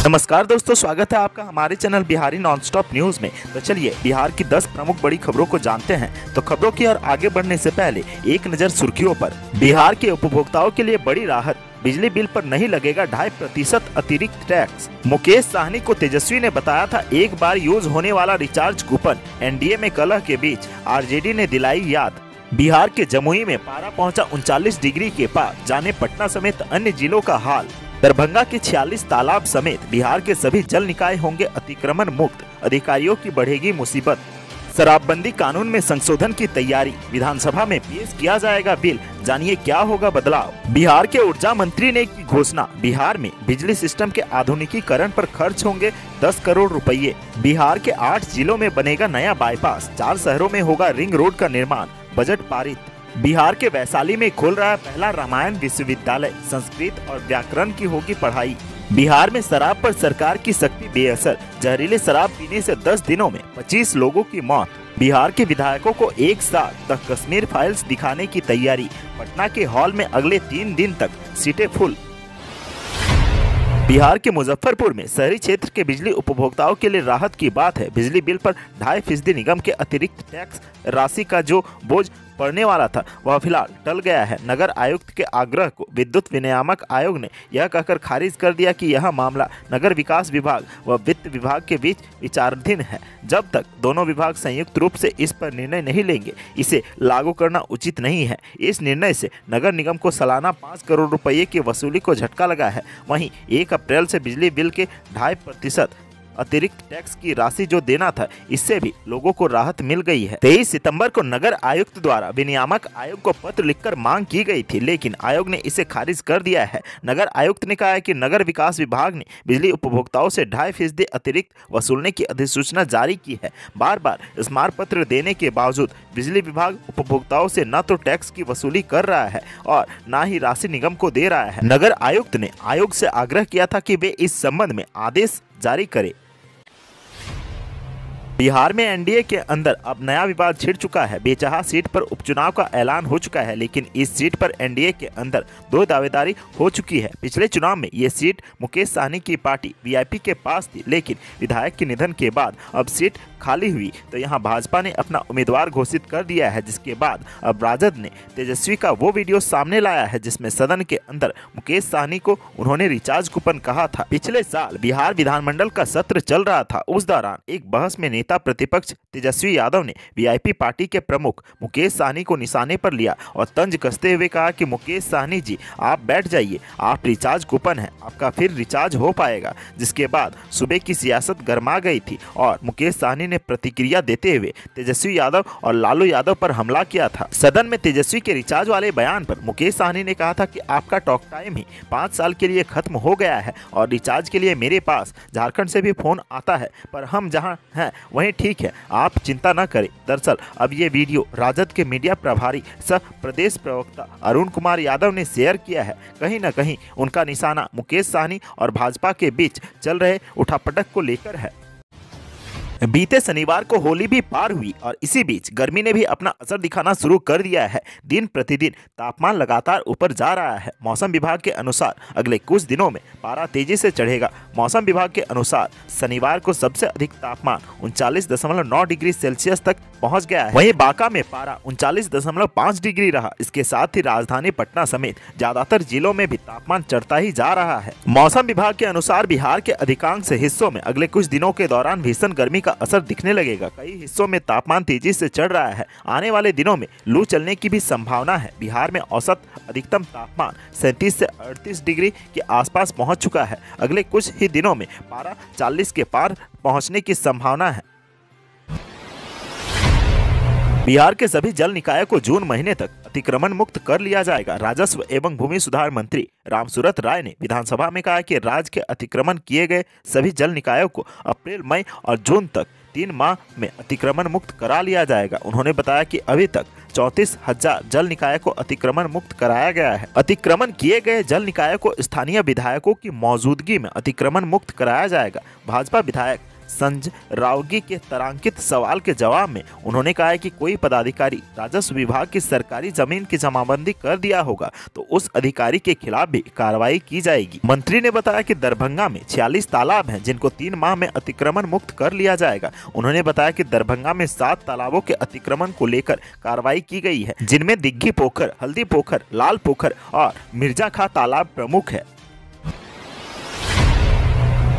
नमस्कार दोस्तों, स्वागत है आपका हमारे चैनल बिहारी नॉनस्टॉप न्यूज में। तो चलिए बिहार की 10 प्रमुख बड़ी खबरों को जानते हैं। तो खबरों की ओर आगे बढ़ने से पहले एक नजर सुर्खियों पर। बिहार के उपभोक्ताओं के लिए बड़ी राहत, बिजली बिल पर नहीं लगेगा 2.5% अतिरिक्त टैक्स। मुकेश साहनी को तेजस्वी ने बताया था एक बार यूज होने वाला रिचार्ज कूपन। एनडीए में कलह के बीच आरजेडी ने दिलाई याद। बिहार के जमुई में पारा पहुंचा 39 डिग्री के पार, जाने पटना समेत अन्य जिलों का हाल। दरभंगा के 46 तालाब समेत बिहार के सभी जल निकाय होंगे अतिक्रमण मुक्त, अधिकारियों की बढ़ेगी मुसीबत। शराबबंदी कानून में संशोधन की तैयारी, विधानसभा में पेश किया जाएगा बिल, जानिए क्या होगा बदलाव। बिहार के ऊर्जा मंत्री ने की घोषणा, बिहार में बिजली सिस्टम के आधुनिकीकरण पर खर्च होंगे 10 करोड़ रुपए। बिहार के 8 जिलों में बनेगा नया बाईपास, 4 शहरों में होगा रिंग रोड का निर्माण, बजट पारित। बिहार के वैशाली में खुल रहा है पहला रामायण विश्वविद्यालय, संस्कृत और व्याकरण की होगी पढ़ाई। बिहार में शराब पर सरकार की सख्ती बेअसर, जहरीली शराब पीने से 10 दिनों में 25 लोगों की मौत। बिहार के विधायकों को एक साल तक कश्मीर फाइल्स दिखाने की तैयारी, पटना के हॉल में अगले 3 दिन तक सीटें फुल। बिहार के मुजफ्फरपुर में शहरी क्षेत्र के बिजली उपभोक्ताओं के लिए राहत की बात है। बिजली बिल पर 2.5% निगम के अतिरिक्त टैक्स राशि का जो बोझ पड़ने वाला था वह फिलहाल टल गया है। नगर आयुक्त के आग्रह को विद्युत विनियामक आयोग ने यह कहकर खारिज कर दिया कि यह मामला नगर विकास विभाग व वित्त विभाग के बीच विचाराधीन है। जब तक दोनों विभाग संयुक्त रूप से इस पर निर्णय नहीं लेंगे, इसे लागू करना उचित नहीं है। इस निर्णय से नगर निगम को सालाना 5 करोड़ रुपए की वसूली को झटका लगा है। वहीं 1 अप्रैल से बिजली बिल के 2.5% अतिरिक्त टैक्स की राशि जो देना था, इससे भी लोगों को राहत मिल गई है। 23 सितंबर को नगर आयुक्त द्वारा विनियामक आयोग को पत्र लिखकर मांग की गई थी, लेकिन आयोग ने इसे खारिज कर दिया है। नगर आयुक्त ने कहा है कि नगर विकास विभाग ने बिजली उपभोक्ताओं से 2.5% अतिरिक्त वसूलने की अधिसूचना जारी की है। बार बार स्मारक पत्र देने के बावजूद बिजली विभाग उपभोक्ताओं से न तो टैक्स की वसूली कर रहा है और न ही राशि निगम को दे रहा है। नगर आयुक्त ने आयोग से आग्रह किया था कि वे इस संबंध में आदेश जारी करे। बिहार में एनडीए के अंदर अब नया विवाद छिड़ चुका है। बेचहा सीट पर उपचुनाव का ऐलान हो चुका है, लेकिन इस सीट पर एनडीए के अंदर 2 दावेदारी हो चुकी है। पिछले चुनाव में ये सीट मुकेश साहनी की पार्टी वीआईपी के पास थी, लेकिन विधायक के निधन के बाद अब सीट खाली हुई तो यहाँ भाजपा ने अपना उम्मीदवार घोषित कर दिया है, जिसके बाद अब राजद ने तेजस्वी का वो वीडियो सामने लाया है जिसमें सदन के अंदर मुकेश साहनी को उन्होंने रिचार्ज कूपन कहा था। पिछले साल बिहार विधानमंडल का सत्र चल रहा था, उस दौरान एक बहस में नेता प्रतिपक्ष तेजस्वी यादव ने वीआईपी पार्टी के प्रमुख मुकेश साहनी को निशाने पर लिया और तंज कसते हुए कहा कि मुकेश साहनी जी, आप बैठ जाइए, आप रिचार्ज कूपन है, आपका फिर रिचार्ज हो पाएगा। जिसके बाद सुबह की सियासत गर्मा गई थी और मुकेश साहनी ने प्रतिक्रिया देते हुए तेजस्वी यादव और लालू यादव पर हमला किया था। सदन में तेजस्वी के रिचार्ज वाले बयान पर मुकेश साहनी ने कहा था कि आपका टॉक टाइम ही 5 साल के लिए खत्म हो गया है और रिचार्ज के लिए मेरे पास झारखंड से भी फोन आता है, पर हम जहां हैं वहीं ठीक है, आप चिंता न करें। दरअसल अब ये वीडियो राजद के मीडिया प्रभारी सह प्रदेश प्रवक्ता अरुण कुमार यादव ने शेयर किया है। कहीं न कहीं उनका निशाना मुकेश साहनी और भाजपा के बीच चल रहे उठापटक को लेकर है। बीते शनिवार को होली भी पार हुई और इसी बीच गर्मी ने भी अपना असर दिखाना शुरू कर दिया है। दिन प्रतिदिन तापमान लगातार ऊपर जा रहा है। मौसम विभाग के अनुसार अगले कुछ दिनों में पारा तेजी से चढ़ेगा। मौसम विभाग के अनुसार शनिवार को सबसे अधिक तापमान 39.9 डिग्री सेल्सियस तक पहुंच गया है। वहीं बांका में पारा 39.5 डिग्री रहा। इसके साथ ही राजधानी पटना समेत ज्यादातर जिलों में भी तापमान चढ़ता ही जा रहा है। मौसम विभाग के अनुसार बिहार के अधिकांश हिस्सों में अगले कुछ दिनों के दौरान भीषण गर्मी का असर दिखने लगेगा। कई हिस्सों में तापमान तेजी से चढ़ रहा है। आने वाले दिनों में लू चलने की भी संभावना है। बिहार में औसत अधिकतम तापमान 37 से 38 डिग्री के आसपास पहुंच चुका है। अगले कुछ ही दिनों में पारा 40 के पार पहुंचने की संभावना है। बिहार के सभी जल निकायों को जून महीने तक अतिक्रमण मुक्त कर लिया जाएगा। राजस्व एवं भूमि सुधार मंत्री रामसूरत राय ने विधानसभा में कहा कि राज्य के अतिक्रमण किए गए सभी जल निकायों को अप्रैल, मई और जून तक 3 माह में अतिक्रमण मुक्त करा लिया जाएगा। उन्होंने बताया कि अभी तक 34,000 जल निकायों को अतिक्रमण मुक्त कराया गया है। अतिक्रमण किए गए जल निकायों को स्थानीय विधायकों की मौजूदगी में अतिक्रमण मुक्त कराया जाएगा। भाजपा विधायक संजय रावगी के तारांकित सवाल के जवाब में उन्होंने कहा है कि कोई पदाधिकारी राजस्व विभाग की सरकारी जमीन की जमाबंदी कर दिया होगा तो उस अधिकारी के खिलाफ भी कार्रवाई की जाएगी। मंत्री ने बताया कि दरभंगा में 46 तालाब हैं जिनको 3 माह में अतिक्रमण मुक्त कर लिया जाएगा। उन्होंने बताया कि दरभंगा में 7 तालाबों के अतिक्रमण को लेकर कार्रवाई की गई है, जिनमें दिग्घी पोखर, हल्दी पोखर, लाल पोखर और मिर्जा खां तालाब प्रमुख है।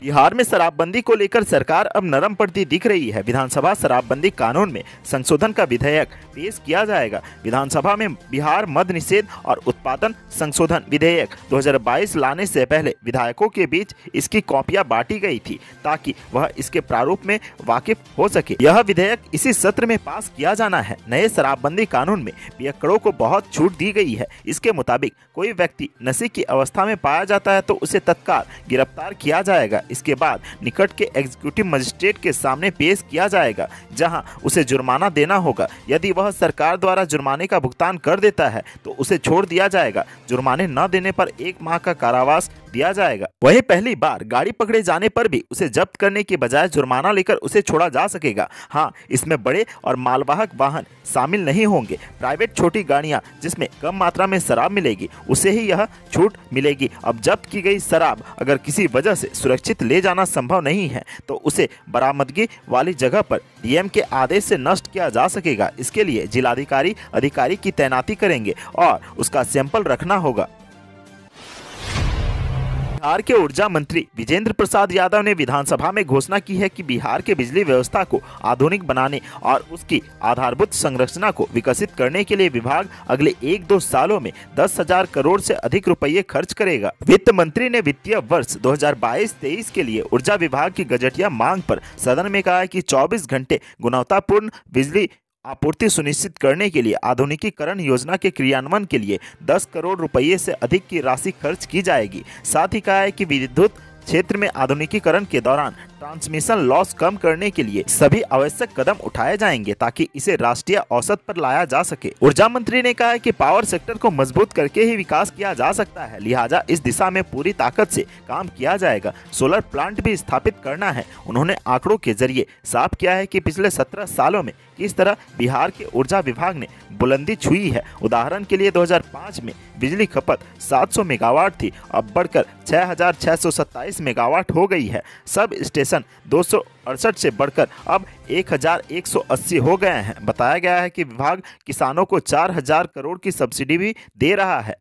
बिहार में शराबबंदी को लेकर सरकार अब नरम पड़ती दिख रही है। विधानसभा शराबबंदी कानून में संशोधन का विधेयक पेश किया जाएगा। विधानसभा में बिहार मद निषेध और उत्पादन संशोधन विधेयक 2022 लाने से पहले विधायकों के बीच इसकी कॉपियां बांटी गई थी ताकि वह इसके प्रारूप में वाकिफ हो सके। यह विधेयक इसी सत्र में पास किया जाना है। नए शराबबंदी कानून में पियक्कड़ों को बहुत छूट दी गई है। इसके मुताबिक कोई व्यक्ति नशे की अवस्था में पाया जाता है तो उसे तत्काल गिरफ्तार किया जाएगा। इसके बाद निकट के एग्जीक्यूटिव मजिस्ट्रेट के सामने पेश किया जाएगा, जहां उसे जुर्माना देना होगा। यदि वह सरकार द्वारा जुर्माने का भुगतान कर देता है तो उसे छोड़ दिया जाएगा। जुर्माने न देने पर 1 माह का कारावास दिया जाएगा। वहीं पहली बार गाड़ी पकड़े जाने पर भी उसे जब्त करने के बजाय जुर्माना लेकर उसे छोड़ा जा सकेगा। हाँ, इसमें बड़े और मालवाहक वाहन शामिल नहीं होंगे। प्राइवेट छोटी गाड़ियां जिसमें कम मात्रा में शराब मिलेगी उसे ही यह छूट मिलेगी। अब जब्त की गई शराब अगर किसी वजह से सुरक्षित ले जाना संभव नहीं है तो उसे बरामदगी वाली जगह पर डीएम के आदेश से नष्ट किया जा सकेगा। इसके लिए जिलाधिकारी अधिकारी की तैनाती करेंगे और उसका सैंपल रखना होगा। बिहार के ऊर्जा मंत्री विजेंद्र प्रसाद यादव ने विधानसभा में घोषणा की है कि बिहार के बिजली व्यवस्था को आधुनिक बनाने और उसकी आधारभूत संरचना को विकसित करने के लिए विभाग अगले 1-2 सालों में 10,000 करोड़ से अधिक रुपये खर्च करेगा। वित्त मंत्री ने वित्तीय वर्ष 2022-23 के लिए ऊर्जा विभाग की गजटिया मांग पर सदन में कहा कि 24 घंटे गुणवत्तापूर्ण बिजली आपूर्ति सुनिश्चित करने के लिए आधुनिकीकरण योजना के क्रियान्वयन के लिए 10 करोड़ रुपये से अधिक की राशि खर्च की जाएगी। साथ ही कहा है कि विद्युत क्षेत्र में आधुनिकीकरण के दौरान ट्रांसमिशन लॉस कम करने के लिए सभी आवश्यक कदम उठाए जाएंगे ताकि इसे राष्ट्रीय औसत पर लाया जा सके। ऊर्जा मंत्री ने कहा है कि पावर सेक्टर को मजबूत करके ही विकास किया जा सकता है, लिहाजा इस दिशा में पूरी ताकत से काम किया जाएगा। सोलर प्लांट भी स्थापित करना है। उन्होंने आंकड़ों के जरिए साफ किया है कि पिछले 17 सालों में किस तरह बिहार के ऊर्जा विभाग ने बुलंदी छुई है। उदाहरण के लिए 2005 में बिजली खपत 700 मेगावाट थी, अब बढ़कर 6,627 मेगावाट हो गई है। सब स्टेशन 268 से बढ़कर अब 1,180 हो गए हैं। बताया गया है कि विभाग किसानों को 4,000 करोड़ की सब्सिडी भी दे रहा है।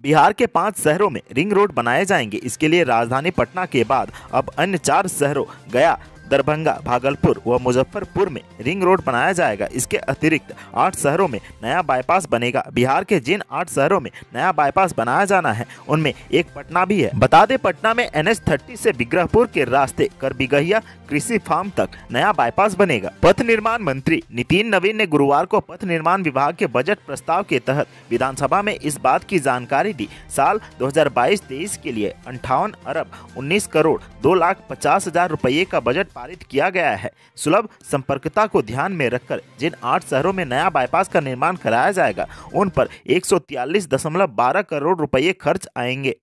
बिहार के 5 शहरों में रिंग रोड बनाए जाएंगे। इसके लिए राजधानी पटना के बाद अब अन्य 4 शहरों गया, दरभंगा, भागलपुर व मुजफ्फरपुर में रिंग रोड बनाया जाएगा। इसके अतिरिक्त 8 शहरों में नया बाईपास बनेगा। बिहार के जिन 8 शहरों में नया बाईपास बनाया जाना है उनमें एक पटना भी है। बता दें, पटना में NH30 से बिग्रहपुर के रास्ते करबिगहिया कृषि फार्म तक नया बाईपास बनेगा। पथ निर्माण मंत्री नितिन नवीन ने गुरुवार को पथ निर्माण विभाग के बजट प्रस्ताव के तहत विधानसभा में इस बात की जानकारी दी। साल 2022-23 के लिए 58 अरब 19 करोड़ 2,50,000 रुपये का बजट पारित किया गया है। सुलभ संपर्कता को ध्यान में रखकर जिन 8 शहरों में नया बाईपास का निर्माण कराया जाएगा उन पर 143.12 करोड़ रुपये खर्च आएंगे।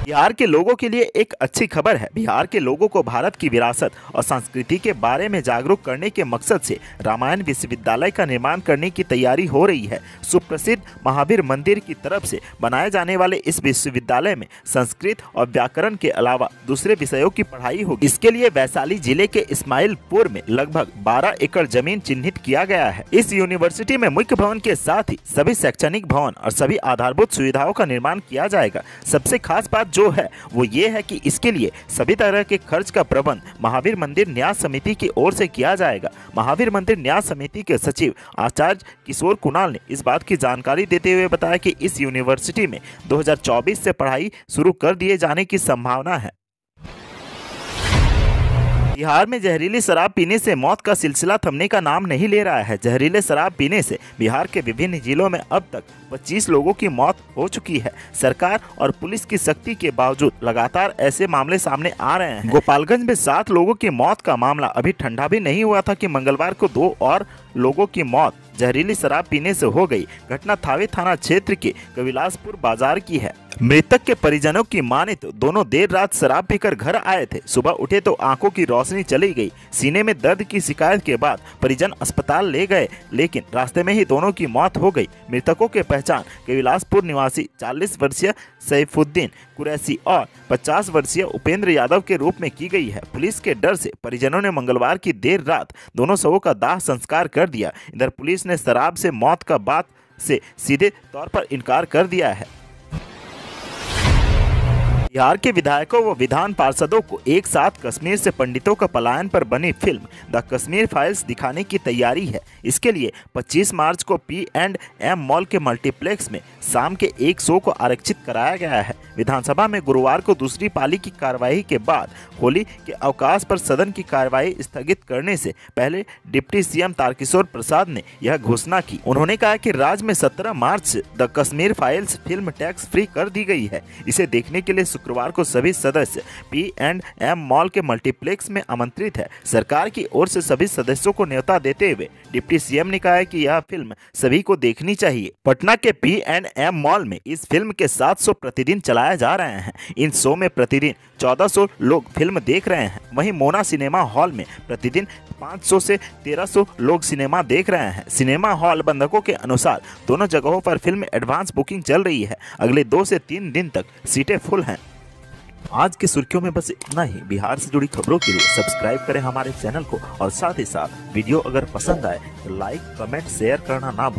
बिहार के लोगों के लिए एक अच्छी खबर है। बिहार के लोगों को भारत की विरासत और संस्कृति के बारे में जागरूक करने के मकसद से रामायण विश्वविद्यालय का निर्माण करने की तैयारी हो रही है। सुप्रसिद्ध महावीर मंदिर की तरफ से बनाए जाने वाले इस विश्वविद्यालय में संस्कृत और व्याकरण के अलावा दूसरे विषयों की पढ़ाई होगी। इसके लिए वैशाली जिले के इस्माइलपुर में लगभग 12 एकड़ जमीन चिन्हित किया गया है। इस यूनिवर्सिटी में मुख्य भवन के साथ ही सभी शैक्षणिक भवन और सभी आधारभूत सुविधाओं का निर्माण किया जाएगा। सबसे खास बात जो है वो ये है कि इसके लिए सभी तरह के खर्च का प्रबंध महावीर मंदिर न्यास समिति की ओर से किया जाएगा। महावीर मंदिर न्यास समिति के सचिव आचार्य किशोर कुणाल ने इस बात की जानकारी देते हुए बताया कि इस यूनिवर्सिटी में 2024 से पढ़ाई शुरू कर दिए जाने की संभावना है। बिहार में जहरीली शराब पीने से मौत का सिलसिला थमने का नाम नहीं ले रहा है। जहरीले शराब पीने से बिहार के विभिन्न जिलों में अब तक 25 लोगों की मौत हो चुकी है। सरकार और पुलिस की सख्ती के बावजूद लगातार ऐसे मामले सामने आ रहे हैं। गोपालगंज में 7 लोगों की मौत का मामला अभी ठंडा भी नहीं हुआ था कि मंगलवार को 2 और लोगों की मौत जहरीली शराब पीने से हो गई। घटना थावे थाना क्षेत्र के कविलासपुर बाजार की है। मृतक के परिजनों की माने तो दोनों देर रात शराब पीकर घर आए थे। सुबह उठे तो आंखों की रोशनी चली गई। सीने में दर्द की शिकायत के बाद परिजन अस्पताल ले गए, लेकिन रास्ते में ही दोनों की मौत हो गई। मृतकों के पहचान कैलाशपुर निवासी 40 वर्षीय सैफुद्दीन कुरैशी और 50 वर्षीय उपेंद्र यादव के रूप में की गई है। पुलिस के डर से परिजनों ने मंगलवार की देर रात दोनों शवों का दाह संस्कार कर दिया। इधर पुलिस ने शराब से मौत का बात से सीधे तौर पर इनकार कर दिया है। बिहार के विधायकों व विधान पार्षदों को एक साथ कश्मीर से पंडितों का पलायन पर बनी फिल्म द कश्मीर फाइल्स दिखाने की तैयारी है। इसके लिए 25 मार्च को P&M मॉल के मल्टीप्लेक्स में शाम के एक शो को आरक्षित कराया गया है। विधानसभा में गुरुवार को दूसरी पाली की कार्यवाही के बाद होली के अवकाश पर सदन की कार्यवाही स्थगित करने से पहले डिप्टी सीएम तारकिशोर प्रसाद ने यह घोषणा की। उन्होंने कहा कि राज्य में 17 मार्च से the Kashmir files film tax free कर दी गई है। इसे देखने के लिए शुक्रवार को सभी सदस्य P&M मॉल के मल्टीप्लेक्स में आमंत्रित है। सरकार की ओर से सभी सदस्यों को न्योता देते हुए डिप्टी सीएम ने कहा कि यह फिल्म सभी को देखनी चाहिए। पटना के P&M मॉल में इस फिल्म के 7 शो प्रतिदिन चलाए जा रहे हैं। इन शो में प्रतिदिन 1400 लोग फिल्म देख रहे हैं। वहीं मोना सिनेमा हॉल में प्रतिदिन 500 से 1300 लोग सिनेमा देख रहे हैं। सिनेमा हॉल प्रबंधकों के अनुसार दोनों जगहों पर फिल्म एडवांस बुकिंग चल रही है। अगले 2 से 3 दिन तक सीटें फुल हैं। आज की सुर्खियों में बस इतना ही। बिहार से जुड़ी खबरों के लिए सब्सक्राइब करें हमारे चैनल को और साथ ही साथ वीडियो अगर पसंद आए तो लाइक, कमेंट, शेयर करना ना भूलें।